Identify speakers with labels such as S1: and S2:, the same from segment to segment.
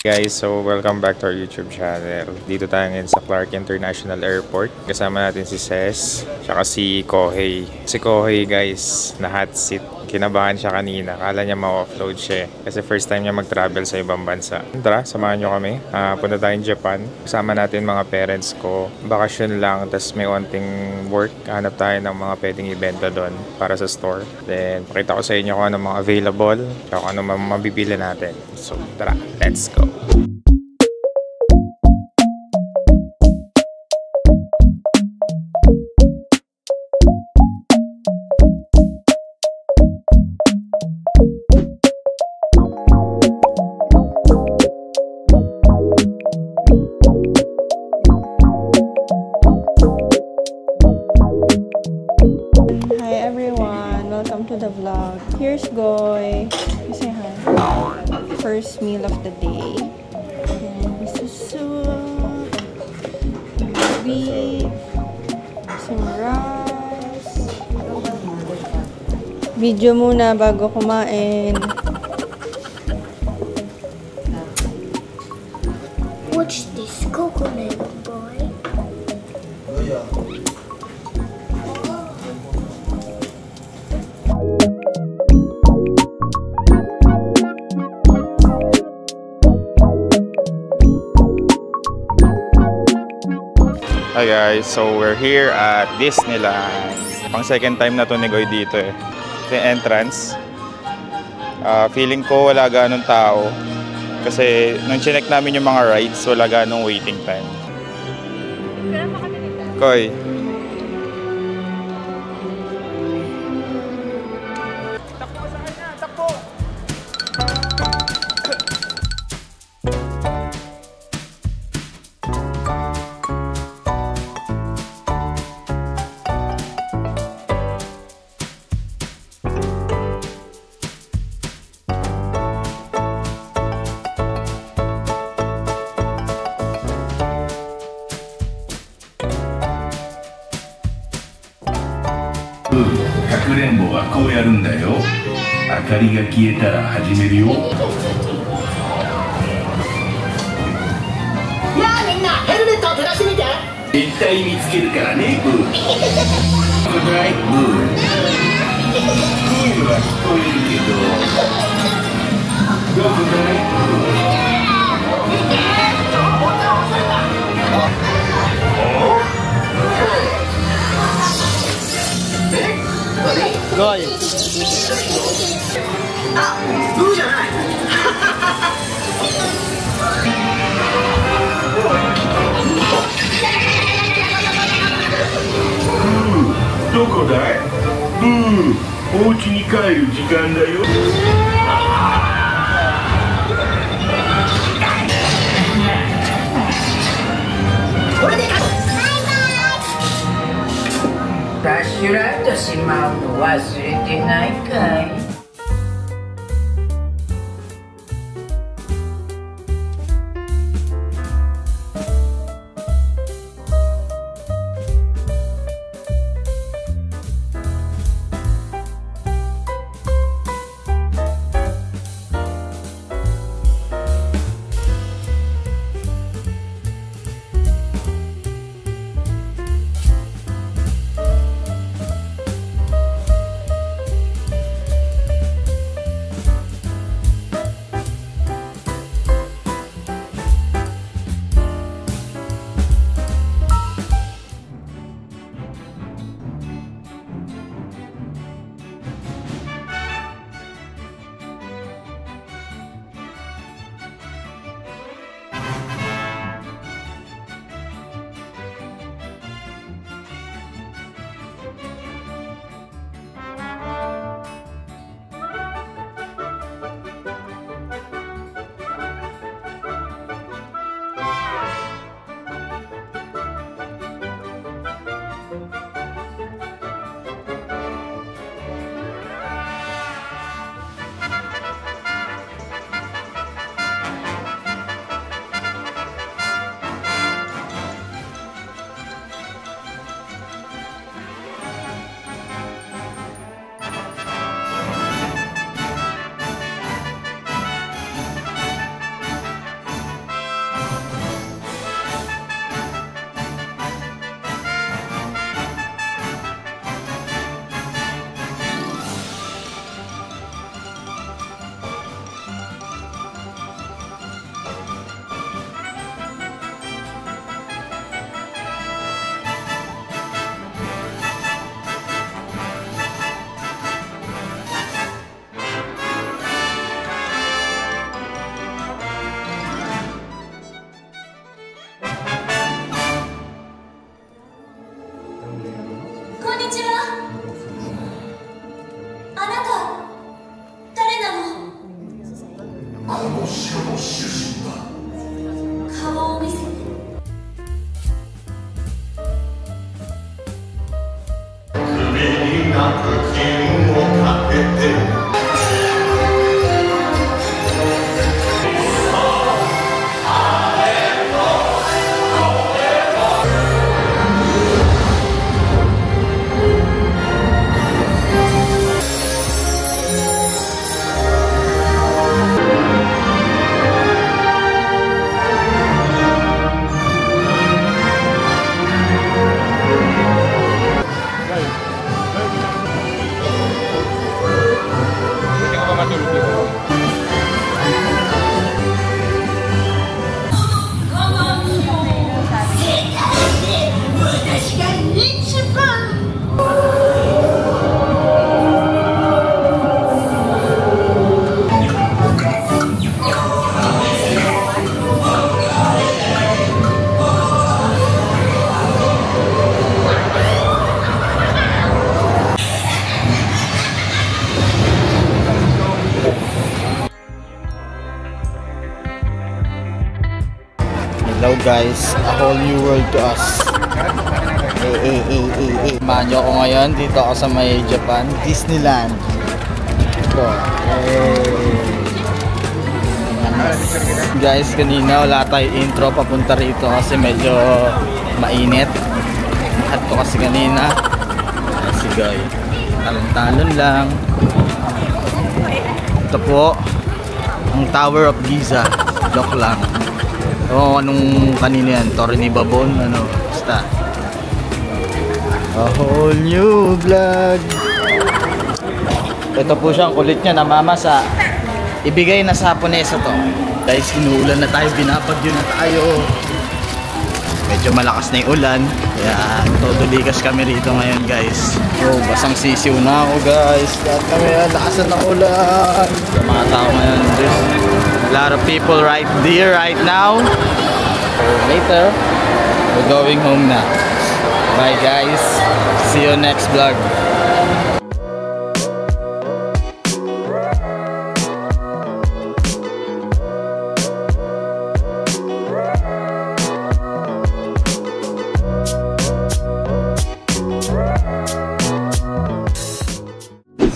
S1: Guys, so welcome back to our YouTube channel. Dito tayo ngayon sa Clark International Airport. Kasama natin si Ces, tsaka si Kohei. Si Kohei guys, na hot seat. Kinabahan siya kanina. Kala niya ma-offload siya kasi first time niya mag-travel sa ibang bansa. Tara, samahan niyo kami. Punta tayong Japan. Kasama natin mga parents ko. Bakasyon lang, tas may onting work. Hanap tayo ng mga pwedeng ibenta doon para sa store. Then, pakita ko sa inyo kung ano mga available, kung ano mabibili natin. So, tara, let's go!
S2: To the vlog. Here's Goy. You say hi. First meal of the day. And this is soup, beef, some rice. Video muna bago kumain.
S3: Watch this coconut boy.
S1: Hi guys, so we're here at Disneyland. Pang second time na to ni Goy dito eh. Ito yung entrance. Feeling ko wala ganong tao. Kasi nung chinek namin yung mga rides, wala ganong waiting time. Goy. Takbo sa kanya, takbo!
S4: かくれんぼはこうやるんだよ。明かりが消えたら始めるよ。
S5: やあみんなヘルメットを照らしてみて。
S4: 絶対見つけるからね、ブー。はい、ブー。声は聞こえるけど。どこだい、ブー。
S5: ゴイ。あ、ブーじゃない。
S4: どこだい？ブー。お家に帰る時間だよ。
S5: これで。
S6: ダッシュライトしまうの忘れてないかい？
S3: 顔を見せて。
S7: Hello guys, a whole new world to us. Samahan nyo ako ngayon, dito ako sa may Japan, Disneyland. Ito. Guys, kanina wala tayo intro papunta rito kasi medyo mainit. At ko kasi kanina. Si Guy. Talon-talon lang. Ito po, ang Tower of Giza. Joke lang. O anong kanina yan? Torre ni Babon? Ano? Basta. A whole new vlog. Ito po siya, ang kulit niya. Namamasa. Ibigay na sa Haponesa to. Guys, inuulan na tayo. Binabagyo na tayo. Medyo malakas na yung ulan. Kaya todo likas kami rito ngayon guys. Oh, basang sisiw na ako guys. Lahat kami lakasan ng ulan. Sa mga tao ngayon. A lot of people right there right now. So later, we're going home na. Bye guys. See you next vlog.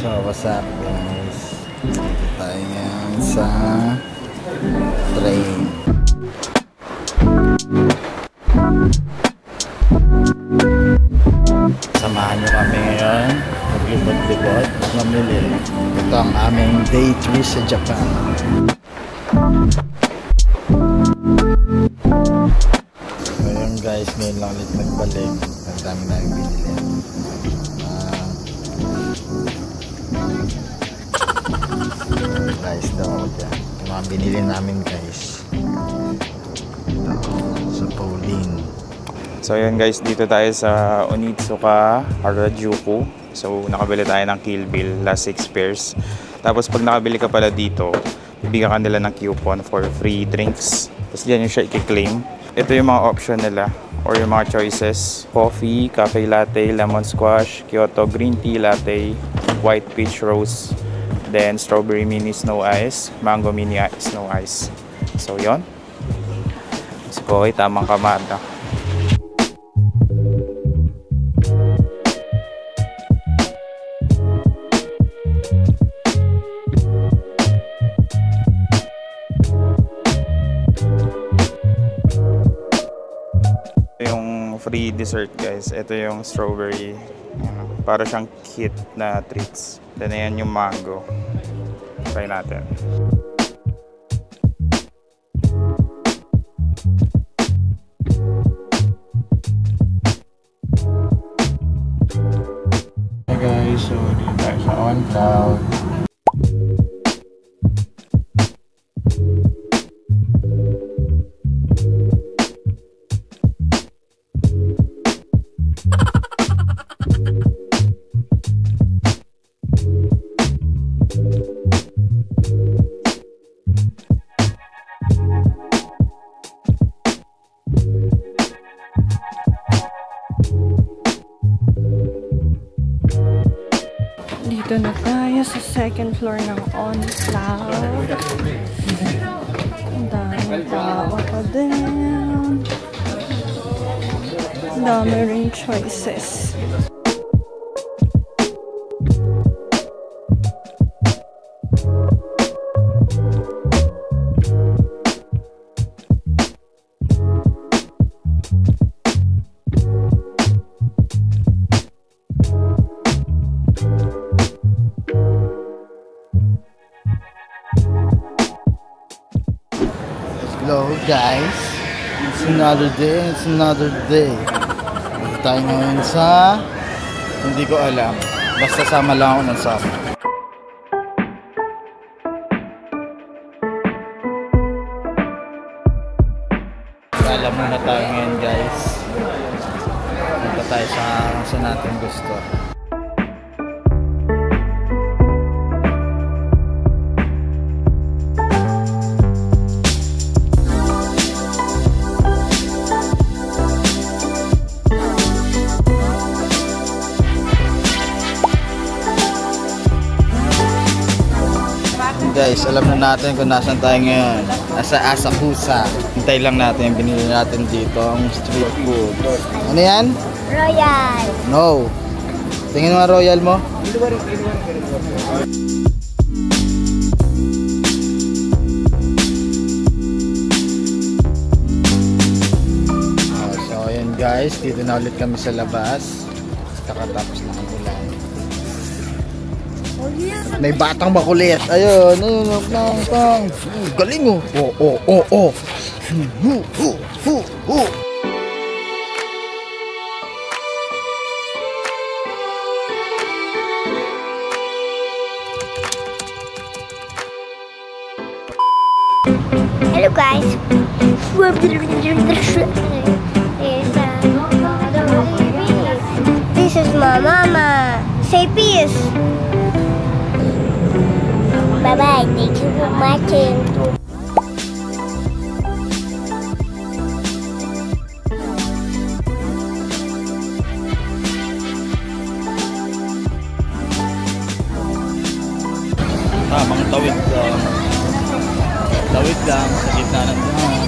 S7: So what's up guys? Tayo ngayon sa train. Samahan nyo kami ngayon maglibot-libot, mamili. Ito ang aming day 3 sa Japan. Ngayon guys, ngayon lang ulit nagbalik. Ang dami namin binili. Guys, daw ako dyan. Yung mga binili namin guys. Ito, sa Pauline.
S1: So yun guys, dito tayo sa Onitsuka, Harajuku. So nakabili tayo ng Kill Bill, last 6 pairs. Tapos pag nakabili ka pala dito, bibigyan ka nila ng coupon for free drinks. Tapos diyan yung siya i-claim. Ito yung mga option nila or yung mga choices. Coffee, cafe latte, lemon squash, Kyoto green tea latte, white peach rose, then strawberry mini snow ice, mango mini snow ice. So yon. So okay, tamang kamada. Free dessert guys. Ito yung strawberry. Para siyang kit na treats. Then ayan yung mango. Try natin.
S7: Hey guys, so dito tayo sa On Cloud.
S2: Dito na tayo sa second floor ng On Cloud. Scroll down. Dami rin choices.
S7: Hello guys, it's another day. Dito tayo ngayon sa, hindi ko alam, basta sama lang ako ng sama. Alam muna tayo ngayon guys. Punta tayo sa natin gusto. Guys, alam na natin kung nasan tayo ngayon. Nasa Asakusa. Hintay lang natin yung binili natin dito, ang street food. Ano yan?
S3: Royal.
S7: No. Tingin mo royal mo. So ayan guys, dito na ulit kami sa labas. Kakatapos na ang ulan. May batang makulit. Ayun, pang. Galing oh. Oh.
S3: Hello guys. This is my mama. Say peace. Bye-bye. Thank you for watching.
S7: Tamang tawid lang. Tawid lang sa gitna ng daan.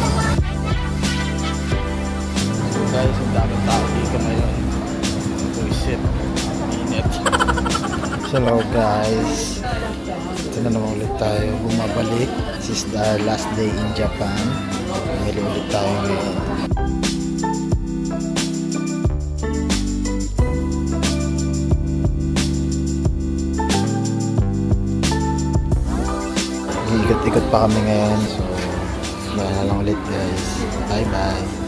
S7: So guys, ang daming tao dito ngayon. Oh shit, init. Hello guys. Ito na naman ulit tayo bumabalik. This is the last day in Japan. Bumili ulit tayo ngayon. Ikot-ikot pa kami ngayon. So, yan na lang ulit guys. Bye bye.